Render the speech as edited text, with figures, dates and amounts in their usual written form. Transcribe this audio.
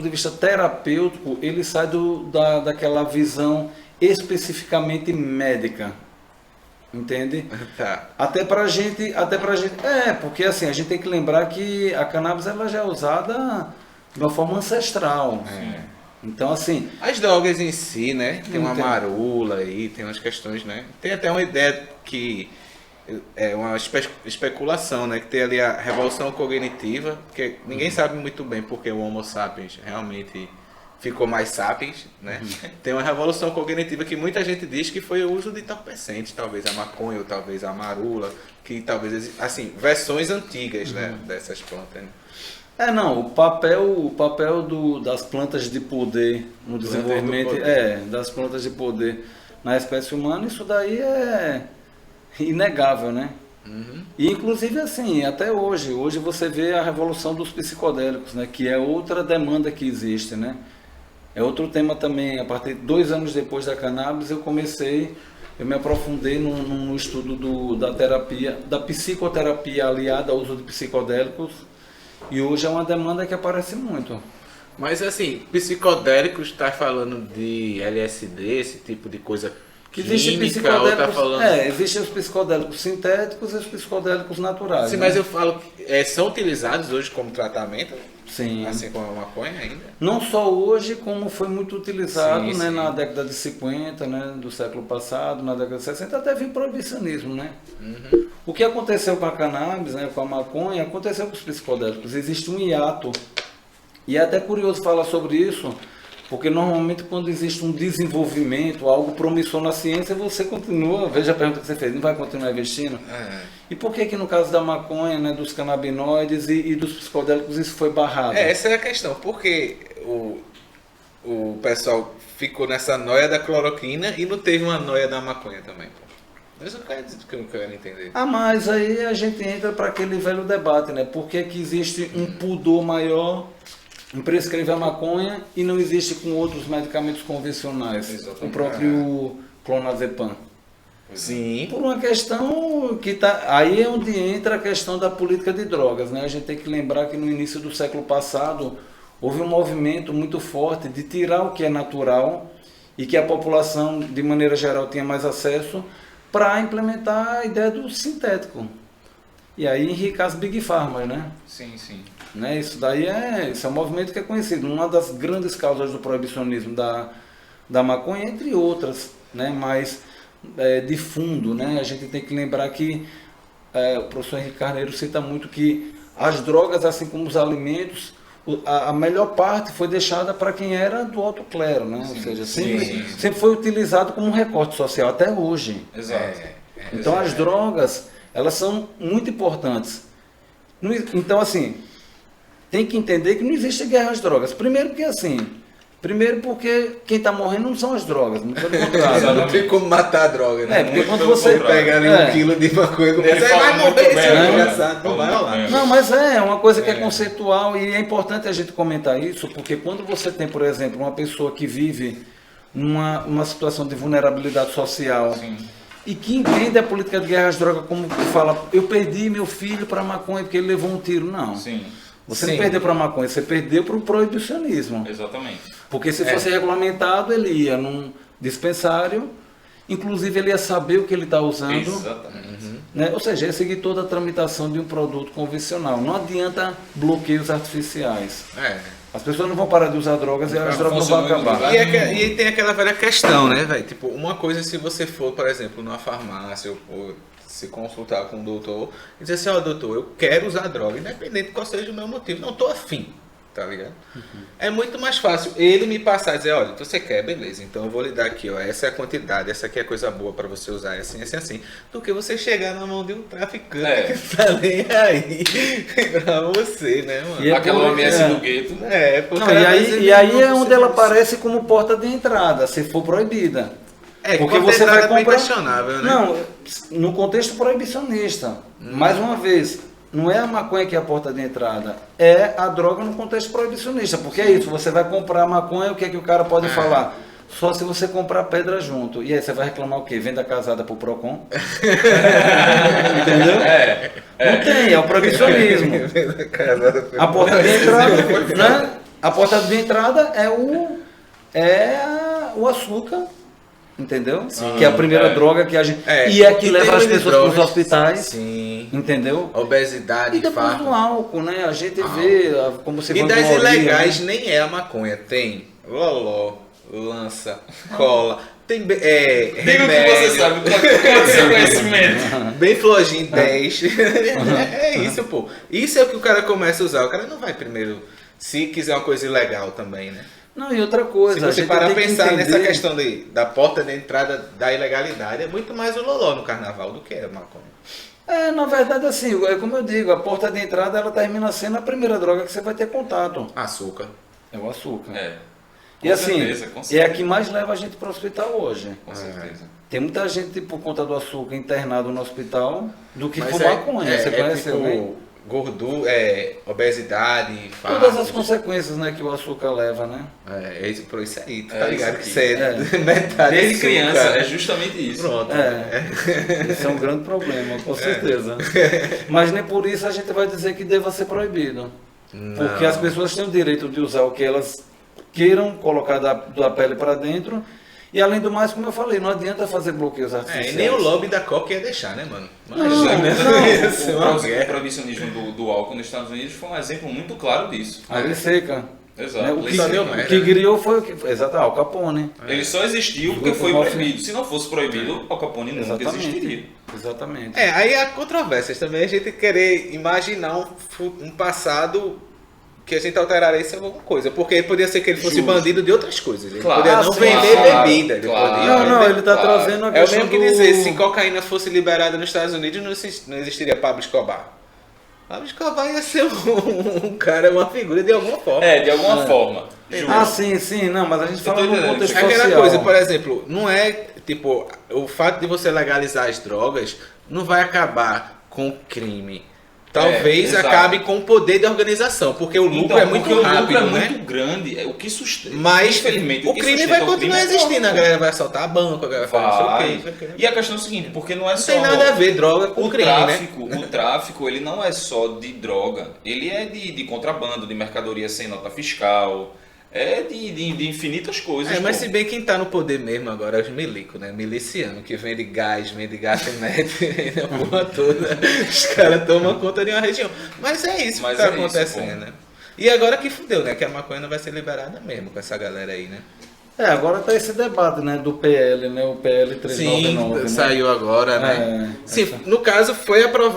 de vista terapêutico, ele sai daquela visão especificamente médica, entende? Tá. Até pra gente, porque assim, a gente tem que lembrar que a cannabis ela já é usada de uma forma ancestral. Então assim, As drogas em si, né? Tem uma Entendo. marula aí, tem umas questões, né? Tem até uma ideia que é uma especulação, né? Que tem ali a revolução cognitiva, que ninguém sabe muito bem porque o Homo sapiens realmente ficou mais sapiens, né? Tem uma revolução cognitiva que muita gente diz que foi o uso de entorpecentes, talvez a maconha ou talvez a marula, que talvez, assim, versões antigas, né? Dessas plantas. Né? não, o papel das plantas de poder no Plantas desenvolvimento, do poder. das plantas de poder na espécie humana, isso daí é inegável, né? E inclusive assim, até hoje você vê a revolução dos psicodélicos, né? Que é outra demanda que existe, né? É outro tema também. A partir de 2 anos depois da cannabis, eu me aprofundei no estudo da terapia, da psicoterapia aliada ao uso de psicodélicos, e hoje é uma demanda que aparece muito. Mas assim, psicodélicos tá falando de LSD, esse tipo de coisa Existem química, ou tá psicodélicos, falando... existem os psicodélicos sintéticos e os psicodélicos naturais. Sim, né? mas eu falo que são utilizados hoje como tratamento, Sim. assim como a maconha ainda. Não só hoje, como foi muito utilizado, Sim, né, sim. na década de 50, né, do século passado, na década de 60, até veio o proibicionismo, né? O que aconteceu com a cannabis, né, com a maconha, aconteceu com os psicodélicos. Existe um hiato. E é até curioso falar sobre isso, porque normalmente quando existe um desenvolvimento, algo promissor na ciência, você continua, veja a pergunta que você fez, não vai continuar investindo? E por que no caso da maconha, né, dos canabinoides e dos psicodélicos isso foi barrado? Essa é a questão, porque o pessoal ficou nessa noia da cloroquina e não teve uma noia da maconha também, pô. Mas eu quero dizer que eu quero entender. Mas aí a gente entra para aquele velho debate, né? Por que existe um pudor maior em prescrever a maconha e não existe com outros medicamentos convencionais? Exatamente. O próprio clonazepam. Sim. Por uma questão que tá... Aí é onde entra a questão da política de drogas, né? A gente tem que lembrar que no início do século passado houve um movimento muito forte de tirar o que é natural e que a população, de maneira geral, tinha mais acesso, para implementar a ideia do sintético. E aí enriquece as Big Pharma, né? Sim, sim. Né? Isso é um movimento que é conhecido. Uma das grandes causas do proibicionismo da maconha, entre outras, né? Mas de fundo, né? A gente tem que lembrar que o professor Henrique Carneiro cita muito que as drogas, assim como os alimentos, a melhor parte foi deixada para quem era do alto clero, né? Ou seja, sempre foi utilizado como um recorte social, até hoje. Exato. Então as drogas, elas são muito importantes. Então assim, tem que entender que não existe guerra às drogas. Primeiro porque quem está morrendo não são as drogas, muito pelo contrário. Não tem como matar a droga, né? Porque quando Pelo você contrário. Pega ali 1 quilo de maconha e começa, Ele fala vai muito morrer, bem, seu né? desgraçado, não vai rolar. Não, mas é uma coisa que é conceitual e é importante a gente comentar isso, porque quando você tem, por exemplo, uma pessoa que vive numa situação de vulnerabilidade social e que entende a política de guerra às drogas como que fala, eu perdi meu filho para maconha porque ele levou um tiro. Não. Sim, Você não perdeu para maconha, você perdeu para o proibicionismo. exatamente. Porque se fosse regulamentado, ele ia num dispensário, inclusive ele ia saber o que ele está usando. Exatamente. Né? Ou seja, é seguir toda a tramitação de um produto convencional. Não adianta bloqueios artificiais. As pessoas não vão parar de usar drogas e as drogas não vão acabar. E tem aquela velha questão, né, velho? Tipo, uma coisa se você for, por exemplo, numa farmácia ou se consultar com um doutor e dizer assim, doutor, eu quero usar droga, independente de qual seja o meu motivo, não tô afim. Tá ligado? É muito mais fácil ele me passar e dizer, olha, você quer, beleza, então eu vou lhe dar aqui, ó, essa é a quantidade, essa aqui é a coisa boa pra você usar, é assim, assim, assim, do que você chegar na mão de um traficante que tá nem aí pra você, né, mano? E Aquela OMS do gueto. Porque Não, e aí é onde ela aparece como porta de entrada, se for proibida. Porque você vai comprar... questionável, né? Não, no contexto proibicionista, mais uma vez, não é a maconha que é a porta de entrada, é a droga no contexto proibicionista, porque é isso, você vai comprar maconha, o que é que o cara pode falar? Só se você comprar pedra junto. E aí você vai reclamar o quê? Venda casada pro Procon? Entendeu? Não tem, é o proibicionismo. A porta de entrada, né? A porta de entrada é o açúcar, entendeu? Que é a primeira droga que a gente... e é que leva as pessoas para os hospitais, sim. Entendeu? Obesidade, E depois do álcool, né? A gente vê como você... E das ilegais nem é a maconha, tem loló, lança, cola, tem Diga o que remédio. você sabe, qual é o seu conhecimento? Bem flojinho 10. É isso, pô. Isso é o que o cara começa a usar. O cara não vai primeiro, se quiser uma coisa ilegal também, né? Não, e outra coisa... Se a você gente parar a tem que pensar nessa entender- questão da porta de entrada da ilegalidade, é muito mais o loló no carnaval do que a maconha. Na verdade, assim, é como eu digo, a porta de entrada ela termina sendo a primeira droga que você vai ter contato. Açúcar. É o açúcar. Com E assim, certeza, com é a certeza. que mais leva a gente para o hospital hoje. Com certeza. Tem muita gente, por conta do açúcar, internado no hospital do que Mas fumar maconha. Você conhece tipo, alguém? gordura, obesidade, Todas as fardos. consequências, né, que o açúcar leva, né? É isso, por isso aí, tu É tá isso ligado que aqui. você é metade Desde açúcar. criança, é justamente isso. Pronto. Isso é um grande problema, com certeza. Mas nem por isso a gente vai dizer que deva ser proibido. Porque as pessoas têm o direito de usar o que elas queiram colocar da pele para dentro. E além do mais, como eu falei, não adianta fazer bloqueios artificiais. E nem o lobby da Coca ia deixar, né, mano? Ia Isso é uma O guerra. proibicionismo do álcool nos Estados Unidos foi um exemplo muito claro disso. A lei seca. Exato. Né? O Lei que, só deu seca. merda. o que criou foi o que. Exato, Al Capone. Ele só existiu porque foi proibido. Se não fosse proibido, Al Capone nunca existiria. Exatamente. Aí há controvérsias também, a gente querer imaginar um passado que a gente alteraria isso alguma coisa. Porque podia ser que ele fosse Justo. bandido de outras coisas. Ele Claro, podia não sim, vender claro, bebida. Ele claro. podia Não, vender- ele está Claro. trazendo a É o questão mesmo que do... dizer, se cocaína fosse liberada nos Estados Unidos, não existiria Pablo Escobar. Pablo Escobar ia ser um cara, uma figura de alguma forma. De alguma forma. Ah, sim, não, mas a gente fala tô no entendendo. contexto É aquela social. coisa, por exemplo, não é, tipo, o fato de você legalizar as drogas não vai acabar com o crime. Talvez exato. acabe com o poder da organização, porque o lucro Então, é muito porque rápido, o lucro é né? muito grande, é o que sustenta. Mas infelizmente, o que crime sustenta vai o continuar crime é existindo, a droga. galera vai assaltar a banco, a galera vai fazer não sei o Vai. quê. E a questão é o seguinte, porque não é Não só... tem nada a ver droga com O crime, né? tráfico, o tráfico, ele não é só de droga, ele é de contrabando, de mercadoria sem nota fiscal, é de infinitas coisas. Mas pô. se bem quem tá no poder mesmo agora é os milicos, né? Miliciano, que vende gás, vende gatomete, vende a porra toda. Os caras tomam conta de uma região. Mas é isso Mas que tá é isso, acontecendo, pô. né? E agora que fudeu, né? Que a maconha não vai ser liberada mesmo com essa galera aí, né? Agora tá esse debate, né, do PL, né, o PL 399, né? Saiu agora, né? É, Sim, no caso foi aprovado.